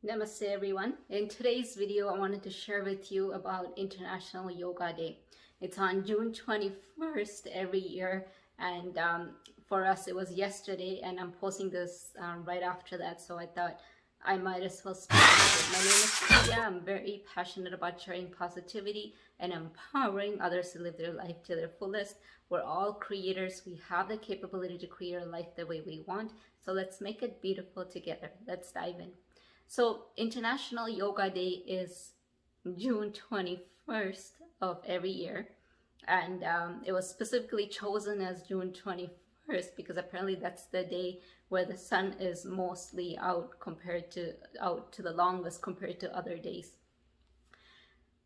Namaste everyone. In today's video, I wanted to share with you about International Yoga Day. It's on June 21st every year, and for us it was yesterday, and I'm posting this right after that, so I thought I might as well speak about it. My name is Priya. I'm very passionate about sharing positivity and empowering others to live their life to their fullest. We're all creators. We have the capability to create a life the way we want, so let's make it beautiful together. Let's dive in. So International Yoga Day is June 21st of every year. And it was specifically chosen as June 21st because apparently that's the day where the sun is mostly out to the longest compared to other days.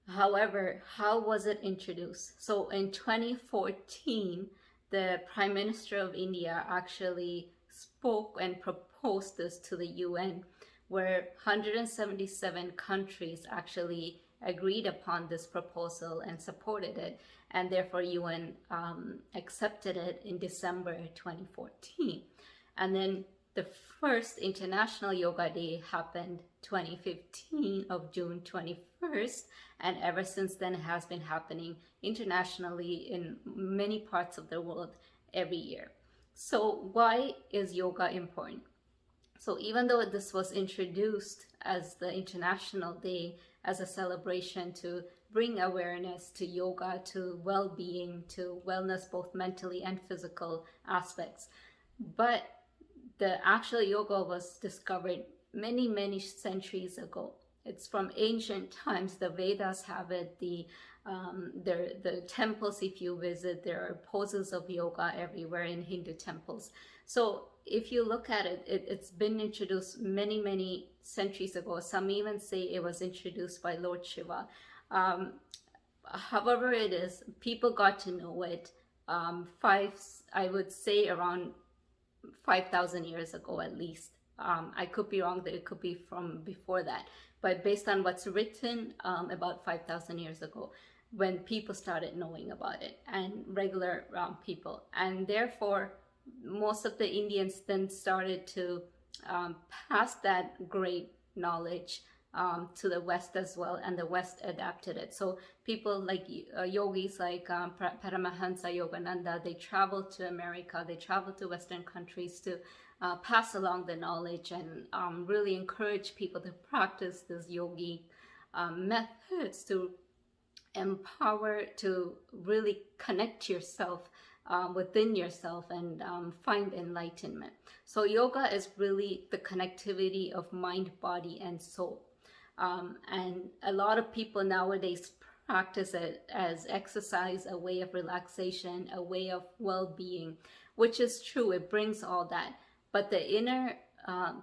However, how was it introduced? So in 2014, the Prime Minister of India actually spoke and proposed this to the UN, where 177 countries actually agreed upon this proposal and supported it, and therefore UN accepted it in December 2014. And then the first International Yoga Day happened 2015 of June 21st, and ever since then it has been happening internationally in many parts of the world every year. So why is yoga important? So even though this was introduced as the International Day, as a celebration to bring awareness to yoga, to well-being, to wellness, both mentally and physical aspects, but the actual yoga was discovered many, many centuries ago. It's from ancient times. The Vedas have it. The temples, if you visit, there are poses of yoga everywhere in Hindu temples. So if you look at it, it's been introduced many, many centuries ago. Some even say it was introduced by Lord Shiva. However it is, people got to know it I would say around 5,000 years ago at least. I could be wrong, that it could be from before that, but based on what's written, about 5,000 years ago, when people started knowing about it, and regular people, and therefore most of the Indians then started to pass that great knowledge to the West as well, and the West adapted it. So people like yogis like Paramahansa Yogananda, they traveled to America, they traveled to Western countries to pass along the knowledge and really encourage people to practice these yogi methods to empower, to really connect yourself within yourself and find enlightenment. So yoga is really the connectivity of mind, body, and soul. And a lot of people nowadays practice it as exercise, a way of relaxation, a way of well-being, which is true. It brings all that. But the inner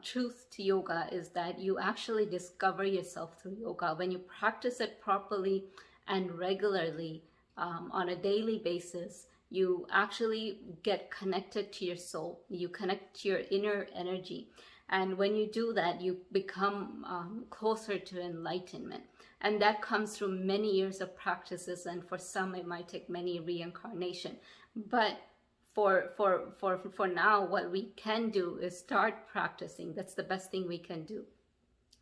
truth to yoga is that you actually discover yourself through yoga. When you practice it properly and regularly on a daily basis, you actually get connected to your soul. You connect to your inner energy. And when you do that, you become closer to enlightenment. And that comes through many years of practices, and for some it might take many reincarnation. But for now, what we can do is start practicing. That's the best thing we can do.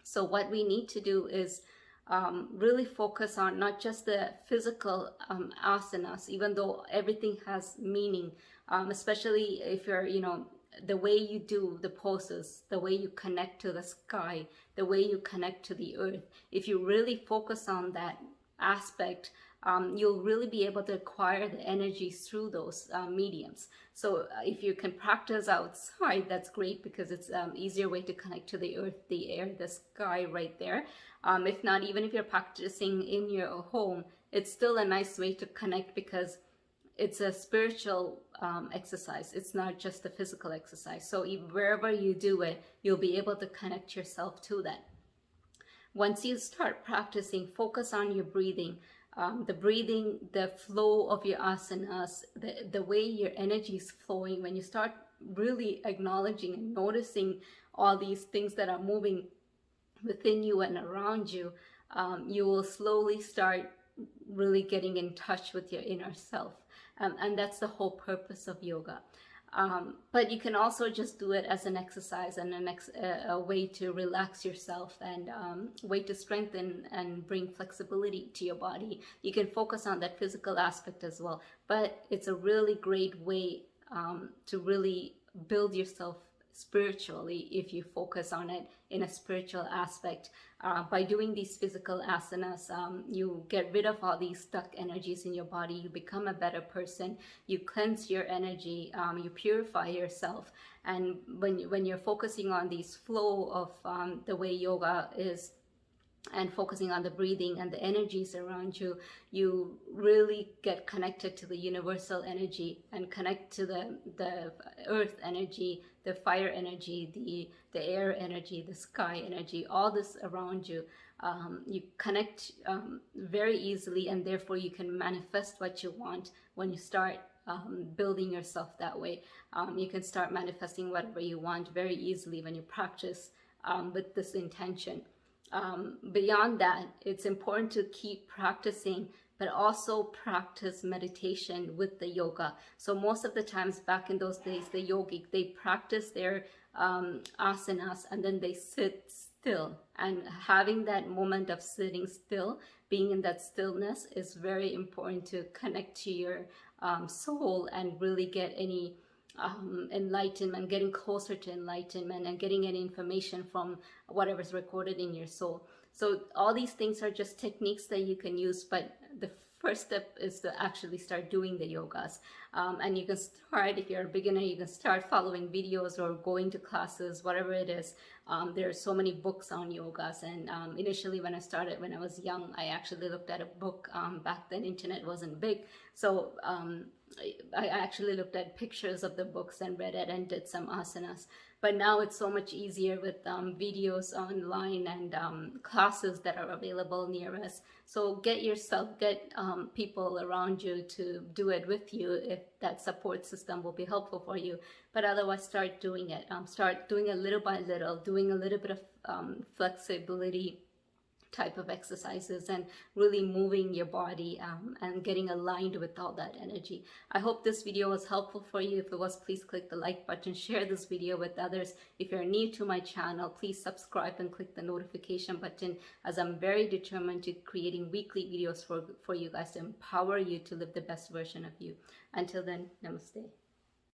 So what we need to do is really focus on not just the physical asanas, even though everything has meaning, especially if you're, the way you do the poses, the way you connect to the sky, the way you connect to the earth. If you really focus on that aspect, you'll really be able to acquire the energies through those mediums. So if you can practice outside, that's great, because it's easier way to connect to the earth, the air, the sky right there. If not, even if you're practicing in your home, it's still a nice way to connect, because it's a spiritual exercise. It's not just a physical exercise. So wherever you do it, you'll be able to connect yourself to that. Once you start practicing, focus on your breathing. The breathing, the flow of your asanas, the way your energy is flowing. When you start really acknowledging and noticing all these things that are moving within you and around you, you will slowly start really getting in touch with your inner self. And that's the whole purpose of yoga. But you can also just do it as an exercise and a way to relax yourself, and way to strengthen and bring flexibility to your body. You can focus on that physical aspect as well, but it's a really great way to really build yourself spiritually if you focus on it in a spiritual aspect. By doing these physical asanas, you get rid of all these stuck energies in your body. You become a better person. You cleanse your energy. You purify yourself. And when you're focusing on these flow of the way yoga is, and focusing on the breathing and the energies around you, you really get connected to the universal energy and connect to the earth energy, the fire energy, the air energy, the sky energy, all this around you. You connect very easily, and therefore you can manifest what you want when you start building yourself that way. You can start manifesting whatever you want very easily when you practice with this intention. Beyond that, it's important to keep practicing, but also practice meditation with the yoga. So most of the times back in those days, the yogic, they practice their asanas and then they sit still. And having that moment of sitting still, being in that stillness, is very important to connect to your soul and really get any enlightenment, getting closer to enlightenment, and getting any information from whatever's recorded in your soul. So all these things are just techniques that you can use, but the first step is to actually start doing the yogas. And you can start, if you're a beginner, you can start following videos or going to classes, whatever it is. There are so many books on yogas, and initially when I started, when I was young, I actually looked at a book. Back then internet wasn't big, so I actually looked at pictures of the books and read it and did some asanas. But now it's so much easier with videos online and classes that are available near us. So get people around you to do it with you if that support system will be helpful for you. But otherwise, start doing it. Start doing it little by little, doing a little bit of flexibility type of exercises, and really moving your body and getting aligned with all that energy. I hope this video was helpful for you. If it was, please click the like button, share this video with others. If you're new to my channel, please subscribe and click the notification button, as I'm very determined to creating weekly videos for you guys to empower you to live the best version of you. Until then, namaste.